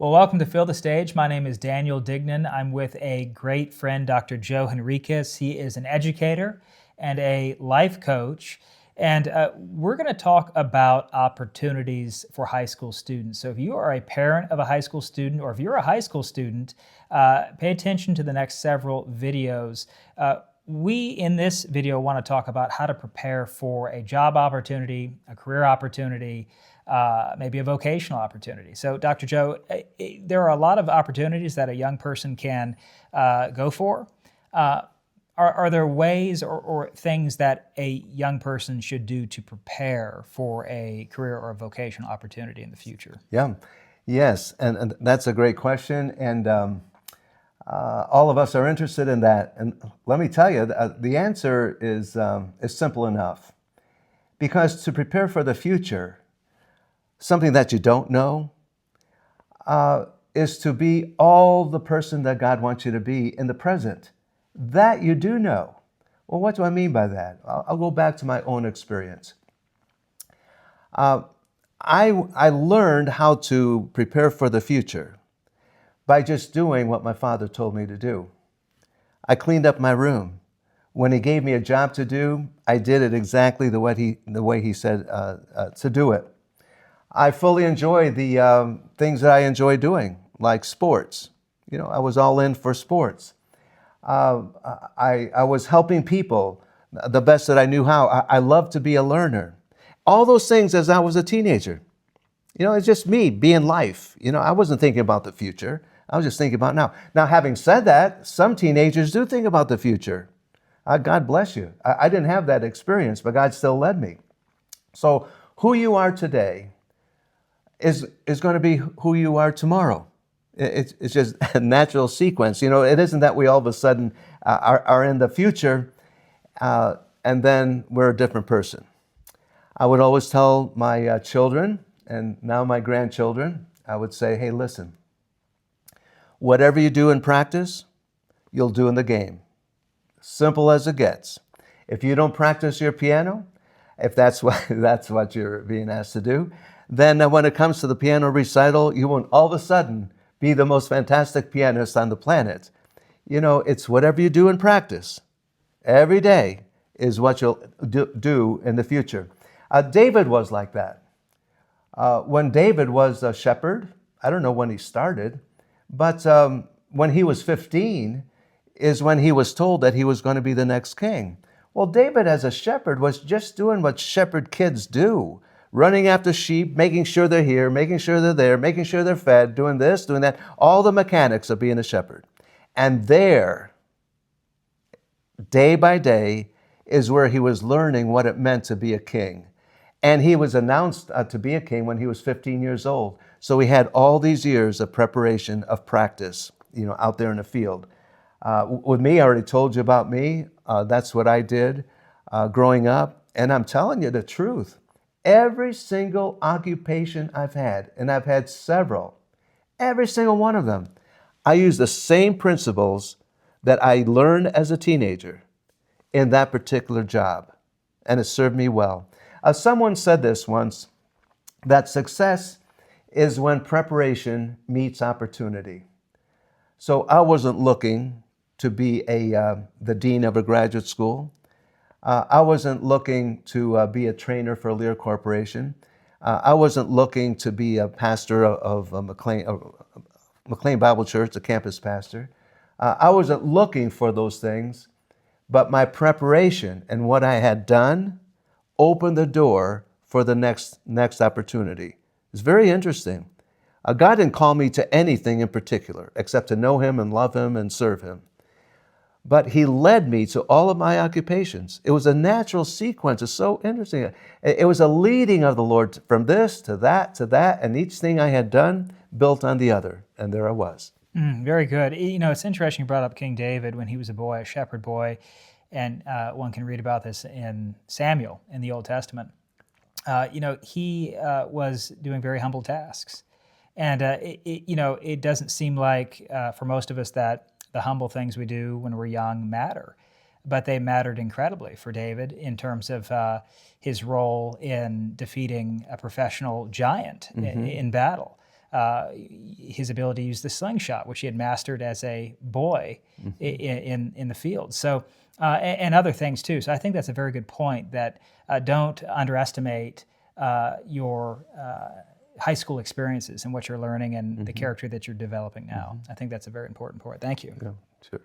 Well, welcome to Fill the Stage. My name is Daniel Dignan. I'm with a great friend, Dr. Joe Henriques. He is an educator and a life coach. And we're going to talk about opportunities for high school students. So if you are a parent of a high school student, or if you're a high school student, pay attention to the next several videos. We, in this video, want to talk about how to prepare for a job opportunity, a career opportunity, maybe a vocational opportunity. So, Dr. Joe, there are a lot of opportunities that a young person can go for. Are there ways or things that a young person should do to prepare for a career or a vocational opportunity in the future? Yeah, yes, and that's a great question, and all of us are interested in that. And let me tell you, the answer is simple enough. Because to prepare for the future, something that you don't know, is to be all the person that God wants you to be in the present. That you do know. Well, what do I mean by that? I'll go back to my own experience. I learned how to prepare for the future by just doing what my father told me to do. I cleaned up my room. When he gave me a job to do, I did it exactly the way he said to do it. I fully enjoy the things that I enjoy doing, like sports. You know, I was all in for sports. I was helping people the best that I knew how. I loved to be a learner. All those things as I was a teenager. You know, it's just me being life. You know, I wasn't thinking about the future. I was just thinking about now. Now, having said that, some teenagers do think about the future. God bless you. I didn't have that experience, but God still led me. So who you are today is going to be who you are tomorrow. It's just a natural sequence. You know, it isn't that we all of a sudden are in the future and then we're a different person. I would always tell my children and now my grandchildren, I would say, hey, listen, whatever you do in practice, you'll do in the game. Simple as it gets. If you don't practice your piano, if that's what you're being asked to do, then when it comes to the piano recital, you won't all of a sudden be the most fantastic pianist on the planet. You know, it's whatever you do in practice every day is what you'll do in the future. David was like that. When David was a shepherd, I don't know when he started, but when he was 15 is when he was told that he was going to be the next king. Well, David as a shepherd was just doing what shepherd kids do. Running after sheep, making sure they're here, making sure they're there, making sure they're fed, doing this, doing that, all the mechanics of being a shepherd. And there, day by day, is where he was learning what it meant to be a king. And he was announced to be a king when he was 15 years old. So he had all these years of preparation, of practice, you know, out there in the field. With me, I already told you about me. That's what I did growing up. And I'm telling you the truth. Every single occupation I've had, and I've had several, every single one of them, I use the same principles that I learned as a teenager in that particular job, and it served me well. Someone said this once, that success is when preparation meets opportunity. So I wasn't looking to be the dean of a graduate school. I wasn't looking to be a trainer for a Lear Corporation. I wasn't looking to be a pastor of McLean Bible Church, a campus pastor. I wasn't looking for those things, but my preparation and what I had done opened the door for the next opportunity. It's very interesting. God didn't call me to anything in particular except to know Him and love Him and serve Him. But He led me to all of my occupations. It was a natural sequence. It's so interesting. It was a leading of the Lord from this to that, and each thing I had done built on the other, and there I was. Very good. You know, it's interesting you brought up King David when he was a boy, a shepherd boy, and one can read about this in Samuel in the Old Testament. You know, he was doing very humble tasks. And, it doesn't seem like for most of us that the humble things we do when we're young matter. But they mattered incredibly for David in terms of his role in defeating a professional giant in battle. his ability to use the slingshot, which he had mastered as a boy in the field. So, and other things too. So I think that's a very good point, that don't underestimate your high school experiences and what you're learning and the character that you're developing now. I think that's a very important point. Thank you. Yeah, sure.